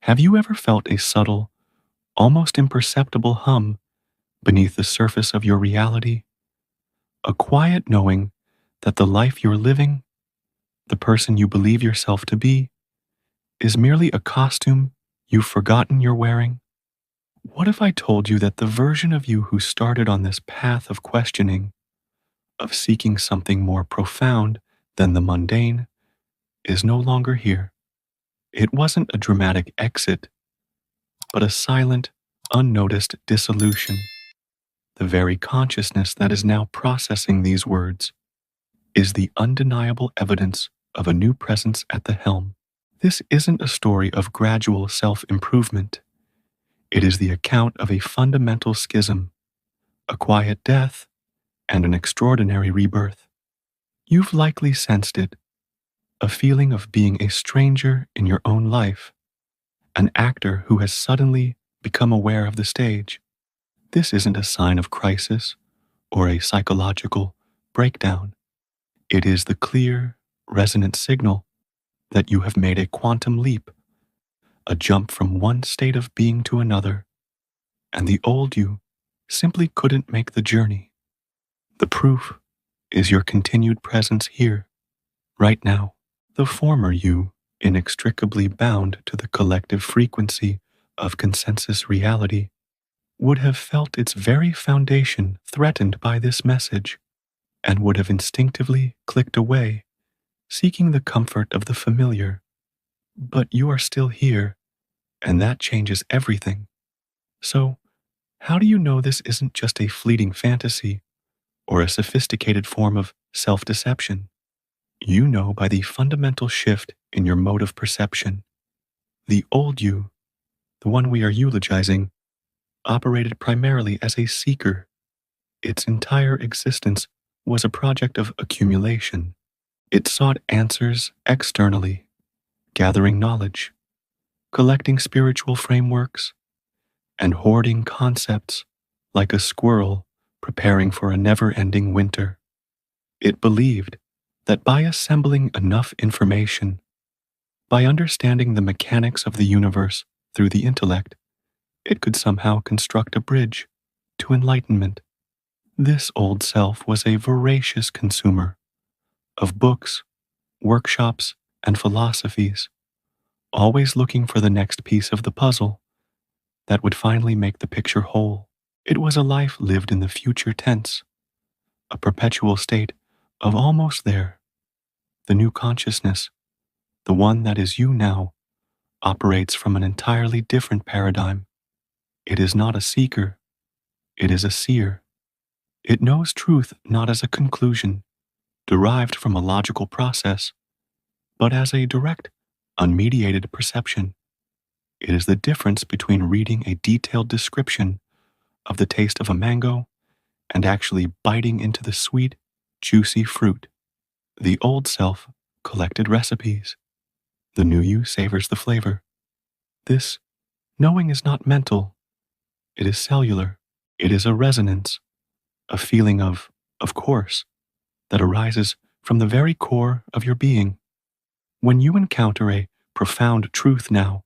Have you ever felt a subtle, almost imperceptible hum beneath the surface of your reality? A quiet knowing that the life you're living, the person you believe yourself to be, is merely a costume you've forgotten you're wearing? What if I told you that the version of you who started on this path of questioning, of seeking something more profound than the mundane, is no longer here? It wasn't a dramatic exit, but a silent, unnoticed dissolution. The very consciousness that is now processing these words is the undeniable evidence of a new presence at the helm. This isn't a story of gradual self-improvement. It is the account of a fundamental schism, a quiet death, and an extraordinary rebirth. You've likely sensed it, a feeling of being a stranger in your own life, an actor who has suddenly become aware of the stage. This isn't a sign of crisis or a psychological breakdown. It is the clear, resonant signal that you have made a quantum leap, a jump from one state of being to another, and the old you simply couldn't make the journey. The proof is your continued presence here, right now. The former you, inextricably bound to the collective frequency of consensus reality, would have felt its very foundation threatened by this message, and would have instinctively clicked away, seeking the comfort of the familiar. But you are still here, and that changes everything. So, how do you know this isn't just a fleeting fantasy or a sophisticated form of self-deception? You know by the fundamental shift in your mode of perception. The old you, the one we are eulogizing, operated primarily as a seeker. Its entire existence was a project of accumulation. It sought answers externally, gathering knowledge, collecting spiritual frameworks, and hoarding concepts like a squirrel preparing for a never-ending winter. It believed that by assembling enough information, by understanding the mechanics of the universe through the intellect, it could somehow construct a bridge to enlightenment. This old self was a voracious consumer of books, workshops, and philosophies, always looking for the next piece of the puzzle that would finally make the picture whole. It was a life lived in the future tense, a perpetual state of almost there. The new consciousness, the one that is you now, operates from an entirely different paradigm. It is not a seeker, it is a seer. It knows truth not as a conclusion, derived from a logical process, but as a direct, unmediated perception. It is the difference between reading a detailed description of the taste of a mango and actually biting into the sweet, juicy fruit. The old self collected recipes. The new you savors the flavor. This knowing is not mental. It is cellular. It is a resonance, a feeling of course, that arises from the very core of your being. When you encounter a profound truth now,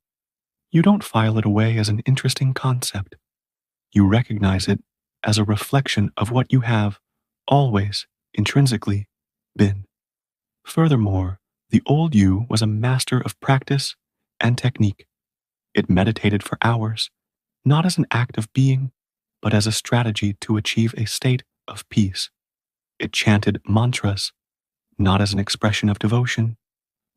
you don't file it away as an interesting concept. You recognize it as a reflection of what you have always intrinsically been. Furthermore, the old you was a master of practice and technique. It meditated for hours, not as an act of being, but as a strategy to achieve a state of peace. It chanted mantras, not as an expression of devotion,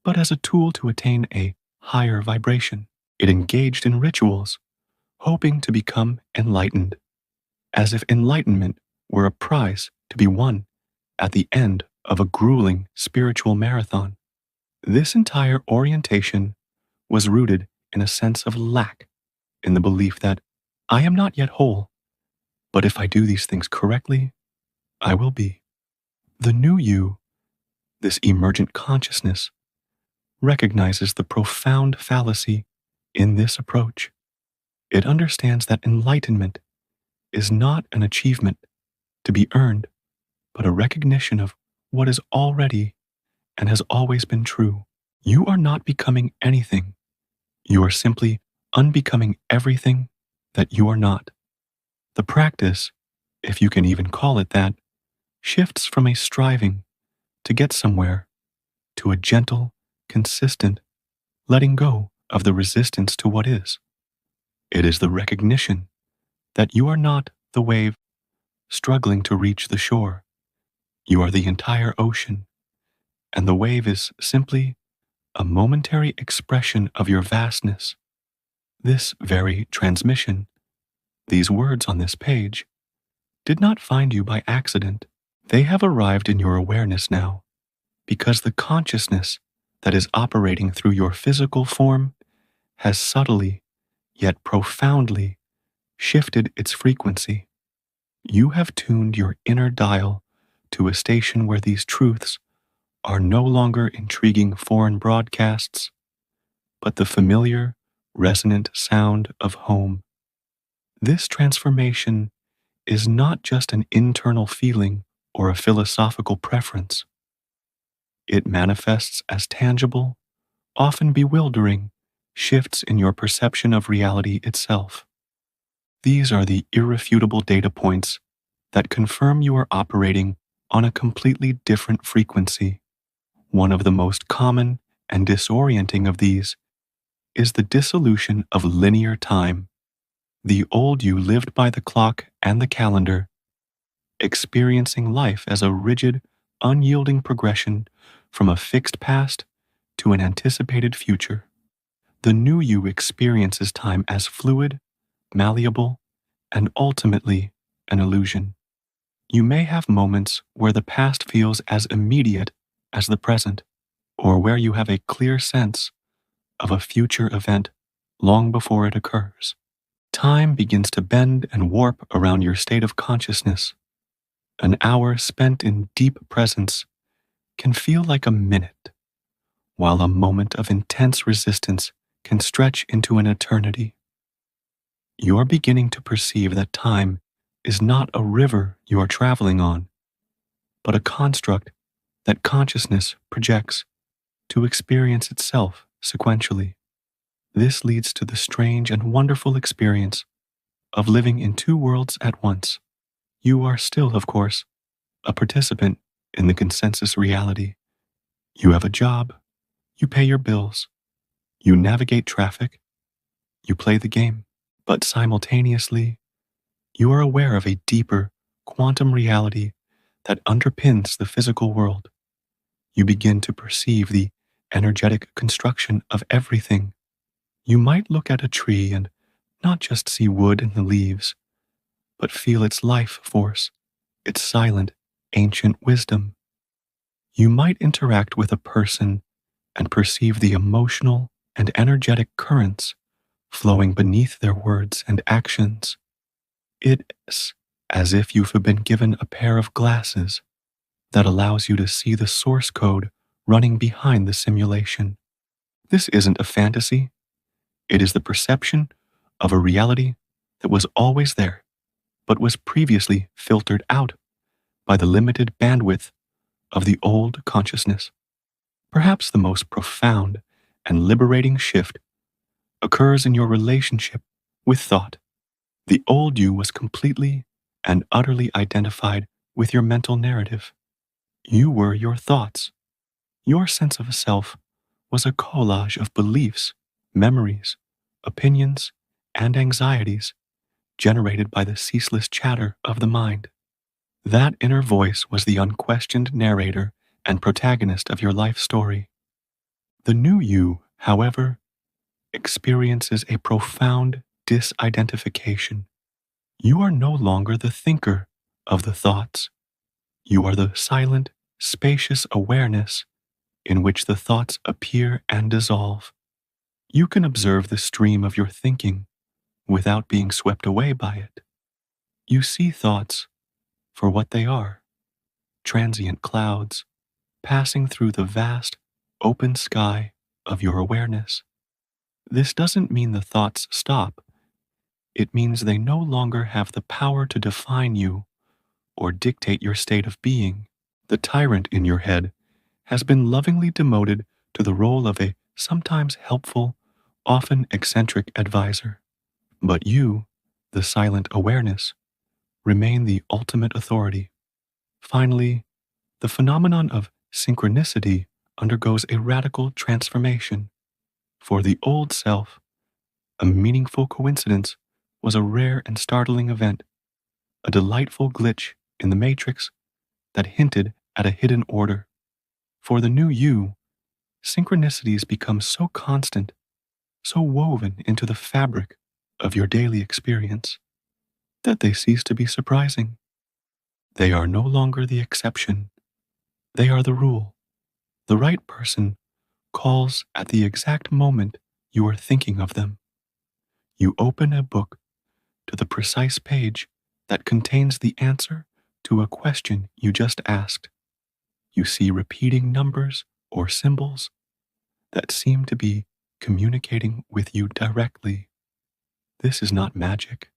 but as a tool to attain a higher vibration. It engaged in rituals, hoping to become enlightened, as if enlightenment were a prize to be won at the end of a grueling spiritual marathon. This entire orientation was rooted in a sense of lack, in the belief that I am not yet whole, but if I do these things correctly, I will be. The new you, this emergent consciousness, recognizes the profound fallacy in this approach. It understands that enlightenment is not an achievement to be earned, but a recognition of what is already and has always been true. You are not becoming anything. You are simply unbecoming everything that you are not. The practice, if you can even call it that, shifts from a striving to get somewhere to a gentle, consistent letting go of the resistance to what is. It is the recognition that you are not the wave struggling to reach the shore. You are the entire ocean, and the wave is simply a momentary expression of your vastness. This very transmission, these words on this page, did not find you by accident. They have arrived in your awareness now, because the consciousness that is operating through your physical form has subtly, yet profoundly, shifted its frequency. You have tuned your inner dial to a station where these truths are no longer intriguing foreign broadcasts, but the familiar, resonant sound of home. This transformation is not just an internal feeling or a philosophical preference. It manifests as tangible, often bewildering, shifts in your perception of reality itself. These are the irrefutable data points that confirm you are operating on a completely different frequency. One of the most common and disorienting of these is the dissolution of linear time. The old you lived by the clock and the calendar, experiencing life as a rigid, unyielding progression from a fixed past to an anticipated future. The new you experiences time as fluid, malleable, and ultimately an illusion. You may have moments where the past feels as immediate as the present, or where you have a clear sense of a future event long before it occurs. Time begins to bend and warp around your state of consciousness. An hour spent in deep presence can feel like a minute, while a moment of intense resistance can stretch into an eternity. You are beginning to perceive that time is not a river you are traveling on, but a construct that consciousness projects to experience itself sequentially. This leads to the strange and wonderful experience of living in two worlds at once. You are still, of course, a participant in the consensus reality. You have a job, you pay your bills, you navigate traffic, you play the game, but simultaneously, you are aware of a deeper quantum reality that underpins the physical world. You begin to perceive the energetic construction of everything. You might look at a tree and not just see wood and the leaves, but feel its life force, its silent, ancient wisdom. You might interact with a person and perceive the emotional and energetic currents flowing beneath their words and actions. It's as if you've been given a pair of glasses that allows you to see the source code running behind the simulation. This isn't a fantasy. It is the perception of a reality that was always there, but was previously filtered out by the limited bandwidth of the old consciousness. Perhaps the most profound and liberating shift occurs in your relationship with thought. The old you was completely and utterly identified with your mental narrative. You were your thoughts. Your sense of self was a collage of beliefs, memories, opinions, and anxieties generated by the ceaseless chatter of the mind. That inner voice was the unquestioned narrator and protagonist of your life story. The new you, however, experiences a profound disidentification. You are no longer the thinker of the thoughts. You are the silent, spacious awareness in which the thoughts appear and dissolve. You can observe the stream of your thinking without being swept away by it. You see thoughts for what they are, transient clouds passing through the vast, open sky of your awareness. This doesn't mean the thoughts stop. It means they no longer have the power to define you or dictate your state of being. The tyrant in your head has been lovingly demoted to the role of a sometimes helpful often eccentric advisor. But you, the silent awareness, remain the ultimate authority. Finally, the phenomenon of synchronicity undergoes a radical transformation. For the old self, a meaningful coincidence was a rare and startling event, a delightful glitch in the matrix that hinted at a hidden order. For the new you, synchronicities become so constant, so woven into the fabric of your daily experience, that they cease to be surprising. They are no longer the exception, they are the rule. The right person calls at the exact moment you are thinking of them. You open a book to the precise page that contains the answer to a question you just asked. You see repeating numbers or symbols that seem to be communicating with you directly. This is not magic.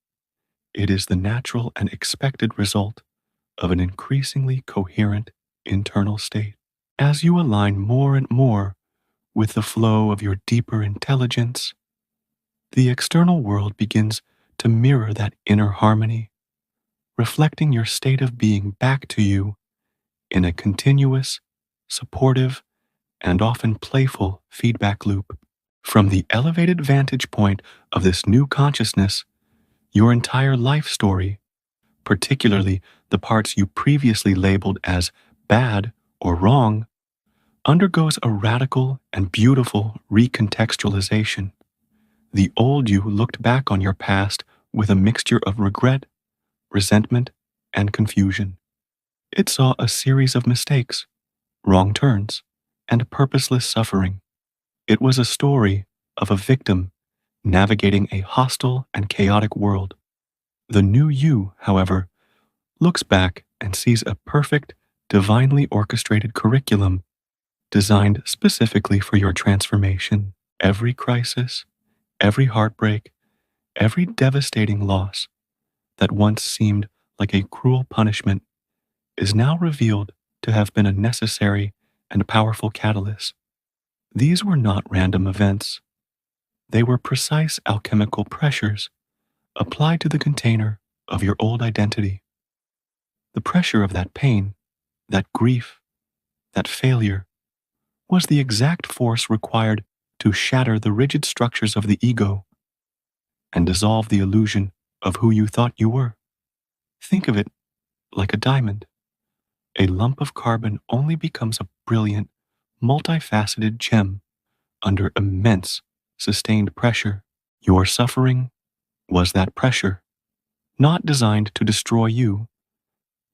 It is the natural and expected result of an increasingly coherent internal state. As you align more and more with the flow of your deeper intelligence, the external world begins to mirror that inner harmony, reflecting your state of being back to you in a continuous, supportive, and often playful feedback loop. From the elevated vantage point of this new consciousness, your entire life story, particularly the parts you previously labeled as bad or wrong, undergoes a radical and beautiful recontextualization. The old you looked back on your past with a mixture of regret, resentment, and confusion. It saw a series of mistakes, wrong turns, and purposeless suffering. It was a story of a victim navigating a hostile and chaotic world. The new you, however, looks back and sees a perfect, divinely orchestrated curriculum designed specifically for your transformation. Every crisis, every heartbreak, every devastating loss that once seemed like a cruel punishment is now revealed to have been a necessary and powerful catalyst. These were not random events. They were precise alchemical pressures applied to the container of your old identity. The pressure of that pain, that grief, that failure was the exact force required to shatter the rigid structures of the ego and dissolve the illusion of who you thought you were. Think of it like a diamond. A lump of carbon only becomes a brilliant, multifaceted gem under immense, sustained pressure. Your suffering was that pressure, not designed to destroy you,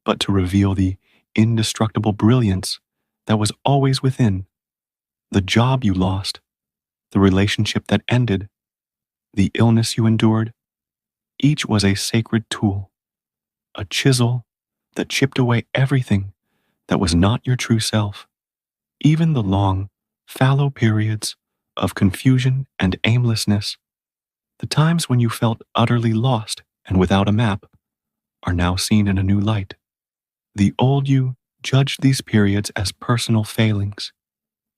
but to reveal the indestructible brilliance that was always within. The job you lost, the relationship that ended, the illness you endured, each was a sacred tool, a chisel that chipped away everything that was not your true self. Even the long, fallow periods of confusion and aimlessness, the times when you felt utterly lost and without a map, are now seen in a new light. The old you judged these periods as personal failings,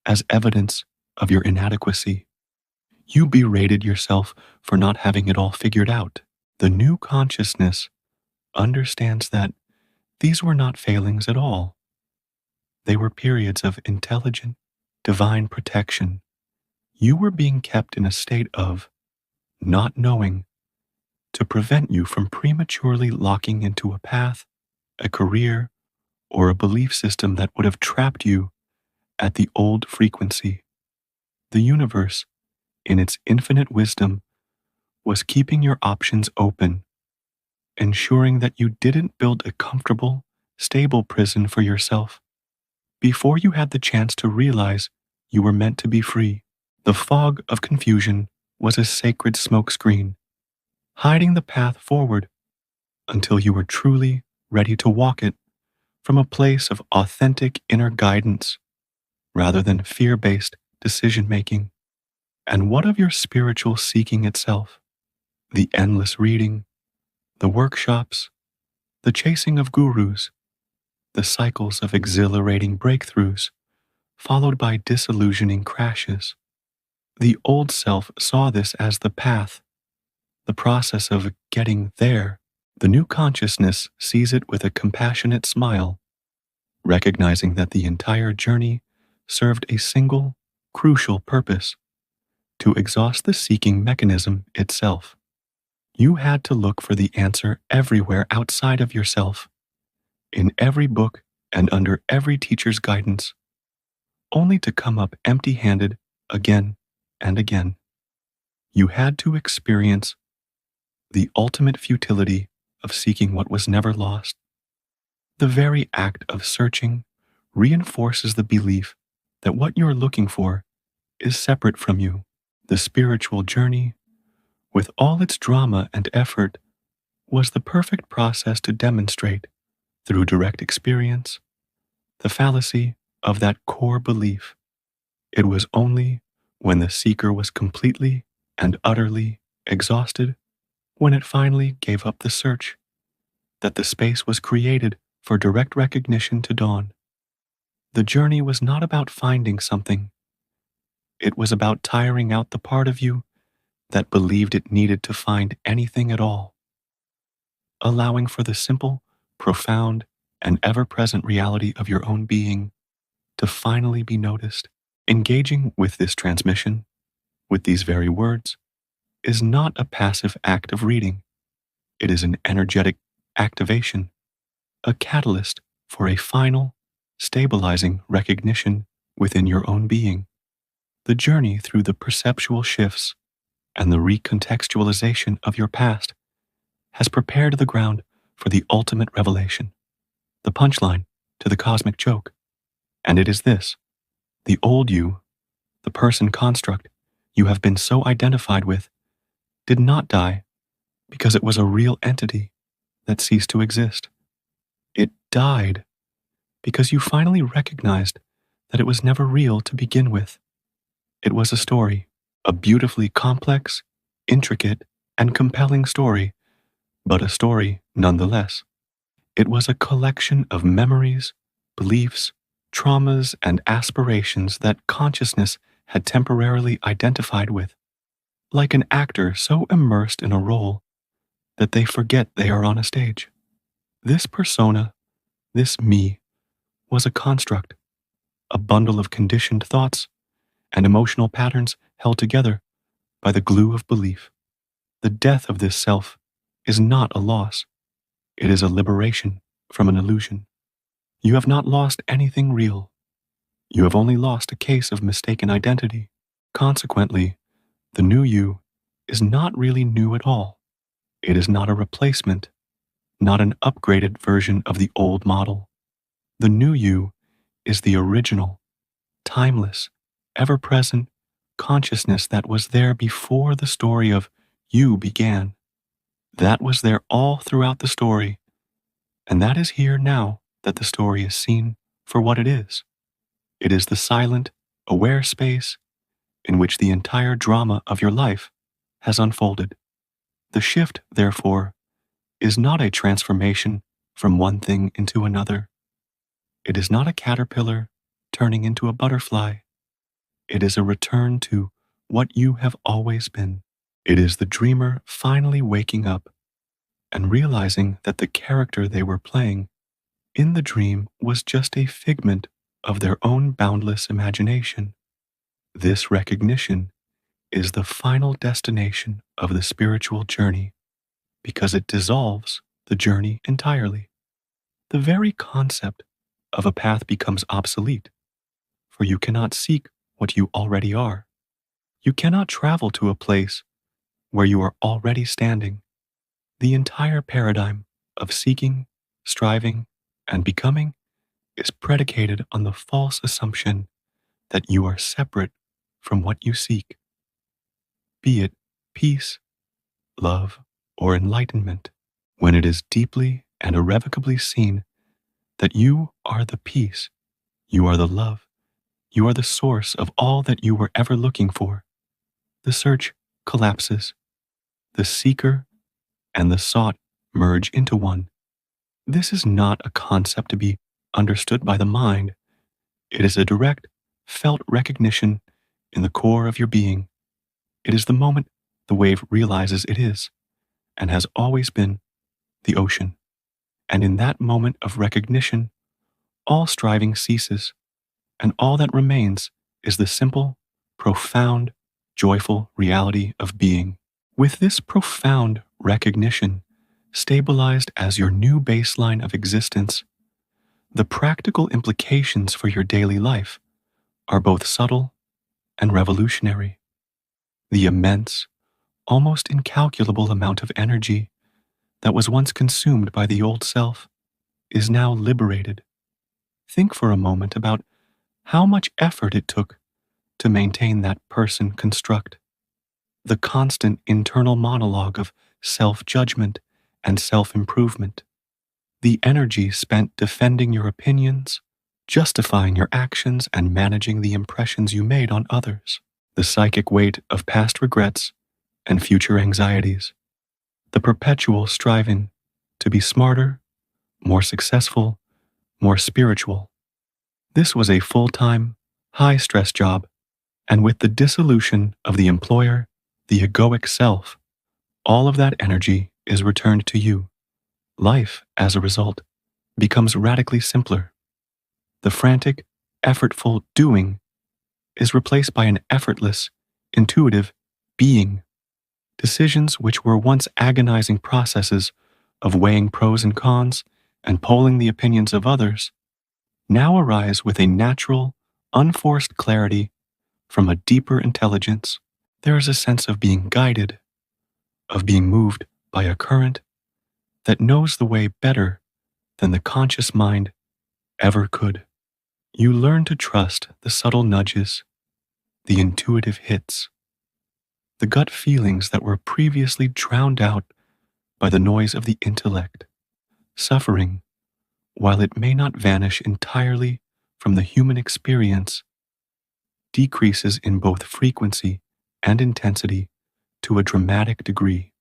as evidence of your inadequacy. You berated yourself for not having it all figured out. The new consciousness understands that these were not failings at all. They were periods of intelligent, divine protection. You were being kept in a state of not knowing to prevent you from prematurely locking into a path, a career, or a belief system that would have trapped you at the old frequency. The universe, in its infinite wisdom, was keeping your options open, ensuring that you didn't build a comfortable, stable prison for yourself before you had the chance to realize you were meant to be free. The fog of confusion was a sacred smokescreen, hiding the path forward until you were truly ready to walk it from a place of authentic inner guidance rather than fear-based decision-making. And what of your spiritual seeking itself? The endless reading, the workshops, the chasing of gurus, the cycles of exhilarating breakthroughs, followed by disillusioning crashes. The old self saw this as the path, the process of getting there. The new consciousness sees it with a compassionate smile, recognizing that the entire journey served a single, crucial purpose: to exhaust the seeking mechanism itself. You had to look for the answer everywhere outside of yourself, in every book and under every teacher's guidance, only to come up empty-handed again and again. You had to experience the ultimate futility of seeking what was never lost. The very act of searching reinforces the belief that what you're looking for is separate from you. The spiritual journey, with all its drama and effort, was the perfect process to demonstrate, through direct experience, the fallacy of that core belief. It was only when the seeker was completely and utterly exhausted, when it finally gave up the search, that the space was created for direct recognition to dawn. The journey was not about finding something. It was about tiring out the part of you that believed it needed to find anything at all, allowing for the simple, profound, and ever-present reality of your own being to finally be noticed. Engaging with this transmission, with these very words, is not a passive act of reading. It is an energetic activation, a catalyst for a final, stabilizing recognition within your own being. The journey through the perceptual shifts and the recontextualization of your past has prepared the ground for the ultimate revelation, the punchline to the cosmic joke. And it is this: the old you, the person construct you have been so identified with, did not die because it was a real entity that ceased to exist. It died because you finally recognized that it was never real to begin with. It was a story, a beautifully complex, intricate, and compelling story, but a story nonetheless. It was a collection of memories, beliefs, traumas, and aspirations that consciousness had temporarily identified with, like an actor so immersed in a role that they forget they are on a stage. This persona, this me, was a construct, a bundle of conditioned thoughts and emotional patterns held together by the glue of belief. The death of this self is not a loss. It is a liberation from an illusion. You have not lost anything real. You have only lost a case of mistaken identity. Consequently, the new you is not really new at all. It is not a replacement, not an upgraded version of the old model. The new you is the original, timeless, ever-present consciousness that was there before the story of you began. That was there all throughout the story, and that is here now that the story is seen for what it is. It is the silent, aware space in which the entire drama of your life has unfolded. The shift, therefore, is not a transformation from one thing into another. It is not a caterpillar turning into a butterfly. It is a return to what you have always been. It is the dreamer finally waking up and realizing that the character they were playing in the dream was just a figment of their own boundless imagination. This recognition is the final destination of the spiritual journey because it dissolves the journey entirely. The very concept of a path becomes obsolete, for you cannot seek what you already are. You cannot travel to a place where you are already standing. The entire paradigm of seeking, striving, and becoming is predicated on the false assumption that you are separate from what you seek, be it peace, love, or enlightenment, when it is deeply and irrevocably seen that you are the peace, you are the love, you are the source of all that you were ever looking for. The search collapses. The seeker and the sought merge into one. This is not a concept to be understood by the mind. It is a direct, felt recognition in the core of your being. It is the moment the wave realizes it is, and has always been, the ocean. And in that moment of recognition, all striving ceases, and all that remains is the simple, profound, joyful reality of being. With this profound recognition stabilized as your new baseline of existence, the practical implications for your daily life are both subtle and revolutionary. The immense, almost incalculable amount of energy that was once consumed by the old self is now liberated. Think for a moment about how much effort it took to maintain that person construct, the constant internal monologue of self-judgment and self-improvement, the energy spent defending your opinions, justifying your actions, and managing the impressions you made on others, the psychic weight of past regrets and future anxieties, the perpetual striving to be smarter, more successful, more spiritual. This was a full-time, high-stress job, and with the dissolution of the employer, the egoic self, all of that energy is returned to you. Life, as a result, becomes radically simpler. The frantic, effortful doing is replaced by an effortless, intuitive being. Decisions which were once agonizing processes of weighing pros and cons and polling the opinions of others now arise with a natural, unforced clarity from a deeper intelligence. There is a sense of being guided, of being moved by a current that knows the way better than the conscious mind ever could. You learn to trust the subtle nudges, the intuitive hits, the gut feelings that were previously drowned out by the noise of the intellect. Suffering, while it may not vanish entirely from the human experience, decreases in both frequency and intensity to a dramatic degree.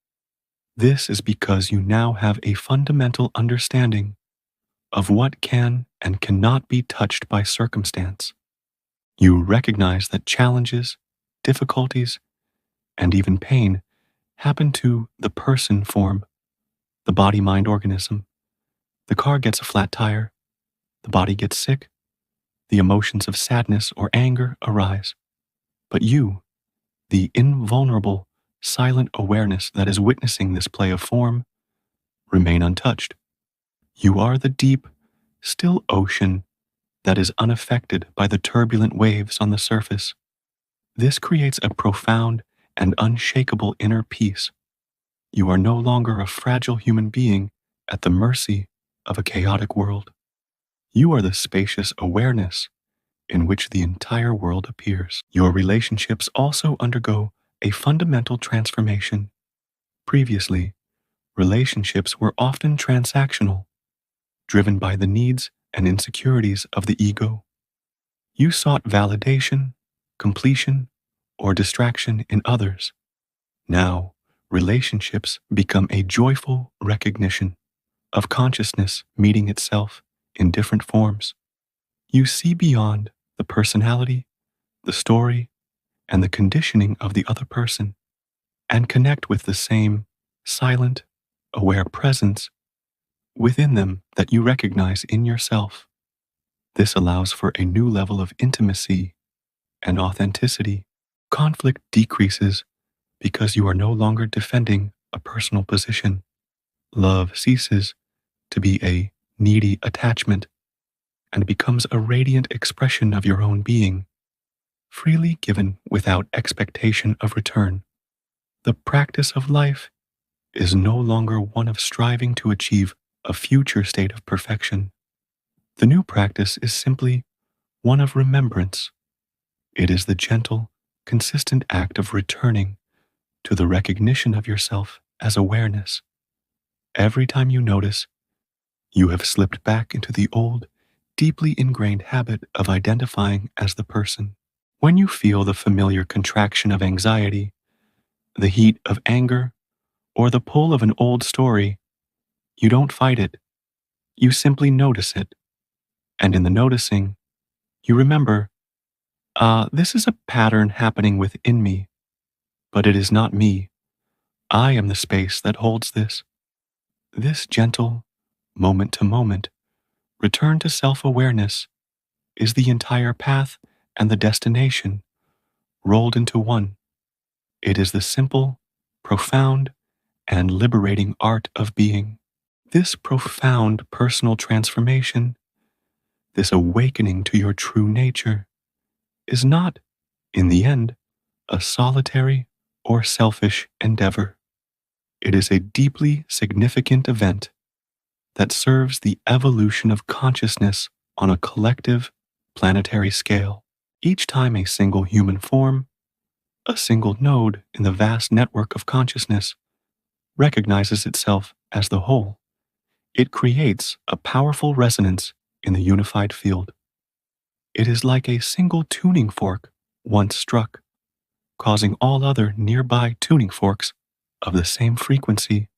This is because you now have a fundamental understanding of what can and cannot be touched by circumstance. You recognize that challenges, difficulties, and even pain happen to the person form, the body-mind organism. The car gets a flat tire, the body gets sick, the emotions of sadness or anger arise. But you, the invulnerable, silent awareness that is witnessing this play of form, remain untouched. You are the deep, still ocean that is unaffected by the turbulent waves on the surface. This creates a profound and unshakable inner peace. You are no longer a fragile human being at the mercy of a chaotic world. You are the spacious awareness in which the entire world appears. Your relationships also undergo a fundamental transformation. Previously, relationships were often transactional, driven by the needs and insecurities of the ego. You sought validation, completion, or distraction in others. Now, relationships become a joyful recognition of consciousness meeting itself in different forms. You see beyond the personality, the story, and the conditioning of the other person, and connect with the same silent, aware presence within them that you recognize in yourself. This allows for a new level of intimacy and authenticity. Conflict decreases because you are no longer defending a personal position. Love ceases to be a needy attachment and becomes a radiant expression of your own being, freely given without expectation of return. The practice of life is no longer one of striving to achieve a future state of perfection. The new practice is simply one of remembrance. It is the gentle, consistent act of returning to the recognition of yourself as awareness. Every time you notice, you have slipped back into the old, deeply ingrained habit of identifying as the person. When you feel the familiar contraction of anxiety, the heat of anger, or the pull of an old story, you don't fight it. You simply notice it. And in the noticing, you remember, This is a pattern happening within me, but it is not me. I am the space that holds this. This gentle, moment to moment, return to self awareness is the entire path and the destination rolled into one. It is the simple, profound, and liberating art of being. This profound personal transformation, this awakening to your true nature, is not, in the end, a solitary or selfish endeavor. It is a deeply significant event that serves the evolution of consciousness on a collective, planetary scale. Each time a single human form, a single node in the vast network of consciousness, recognizes itself as the whole, it creates a powerful resonance in the unified field. It is like a single tuning fork once struck, causing all other nearby tuning forks of the same frequency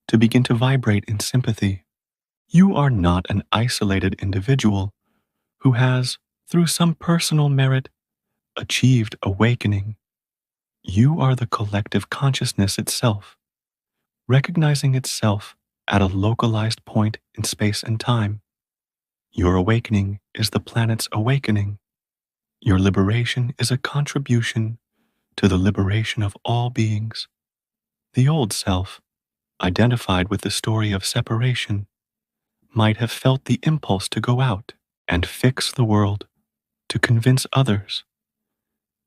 to begin to vibrate in sympathy. You are not an isolated individual who has, through some personal merit, achieved awakening. You are the collective consciousness itself, recognizing itself at a localized point in space and time. Your awakening is the planet's awakening. Your liberation is a contribution to the liberation of all beings. The old self, identified with the story of separation, might have felt the impulse to go out and fix the world, to convince others,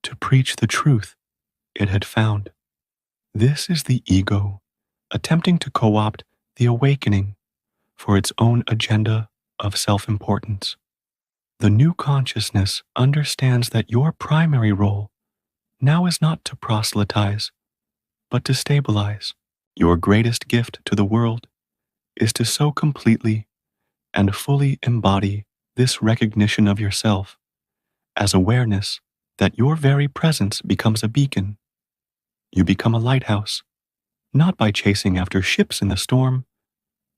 to preach the truth it had found. This is the ego attempting to co-opt the awakening for its own agenda of self-importance. The new consciousness understands that your primary role now is not to proselytize, but to stabilize. Your greatest gift to the world is to so completely and fully embody this recognition of yourself as awareness that your very presence becomes a beacon. You become a lighthouse, not by chasing after ships in the storm,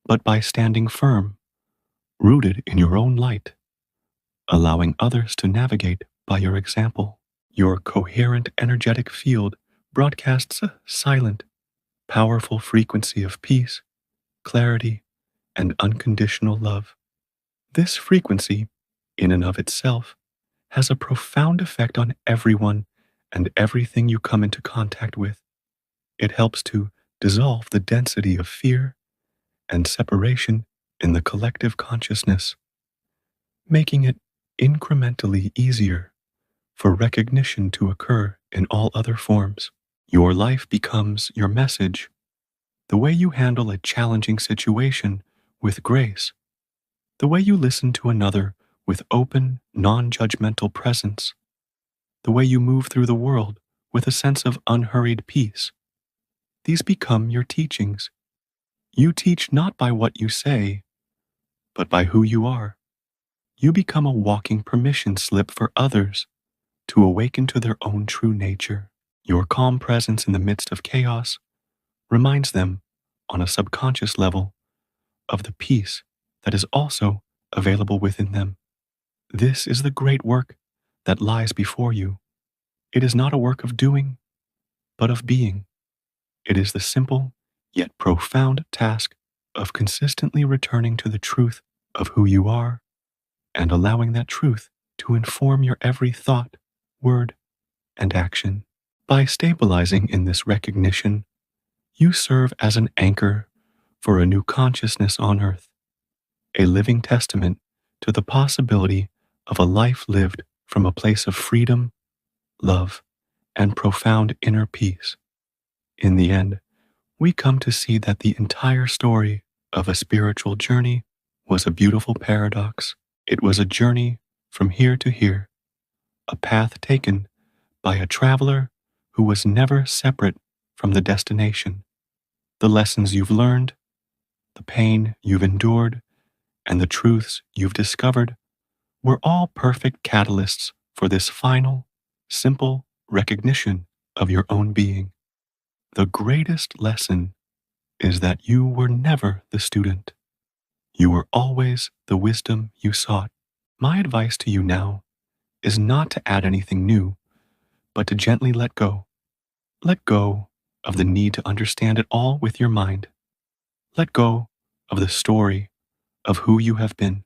but by standing firm, rooted in your own light, allowing others to navigate by your example. Your coherent energetic field broadcasts a silent, powerful frequency of peace, clarity, and unconditional love. This frequency, in and of itself, has a profound effect on everyone and everything you come into contact with. It helps to dissolve the density of fear and separation in the collective consciousness, making it incrementally easier for recognition to occur in all other forms. Your life becomes your message, the way you handle a challenging situation with grace, the way you listen to another with open, non-judgmental presence, the way you move through the world with a sense of unhurried peace. These become your teachings. You teach not by what you say, but by who you are. You become a walking permission slip for others to awaken to their own true nature. Your calm presence in the midst of chaos reminds them, on a subconscious level, of the peace that is also available within them. This is the great work that lies before you. It is not a work of doing, but of being. It is the simple yet profound task of consistently returning to the truth of who you are and allowing that truth to inform your every thought, word, and action. By stabilizing in this recognition, you serve as an anchor for a new consciousness on earth, a living testament to the possibility of a life lived from a place of freedom, love, and profound inner peace. In the end, we come to see that the entire story of a spiritual journey was a beautiful paradox. It was a journey from here to here, a path taken by a traveler who was never separate from the destination. The lessons you've learned, the pain you've endured, and the truths you've discovered were all perfect catalysts for this final, simple recognition of your own being. The greatest lesson is that you were never the student. You were always the wisdom you sought. My advice to you now is not to add anything new, but to gently let go. Let go of the need to understand it all with your mind. Let go of the story of who you have been.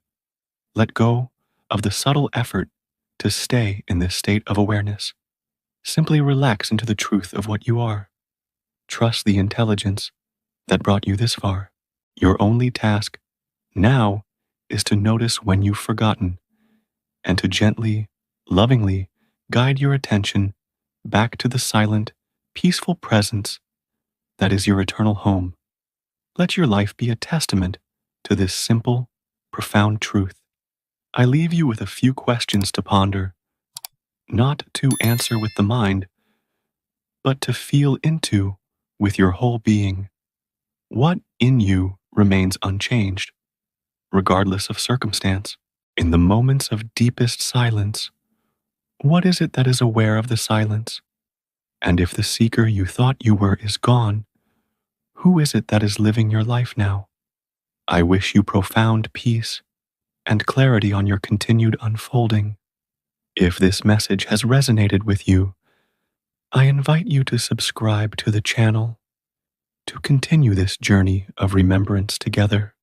Let go of the subtle effort to stay in this state of awareness. Simply relax into the truth of what you are. Trust the intelligence that brought you this far. Your only task now is to notice when you've forgotten and to gently, lovingly guide your attention back to the silent, peaceful presence that is your eternal home. Let your life be a testament to this simple, profound truth. I leave you with a few questions to ponder, not to answer with the mind, but to feel into with your whole being. What in you remains unchanged, regardless of circumstance? In the moments of deepest silence, what is it that is aware of the silence? And if the seeker you thought you were is gone, who is it that is living your life now? I wish you profound peace and clarity on your continued unfolding. If this message has resonated with you, I invite you to subscribe to the channel to continue this journey of remembrance together.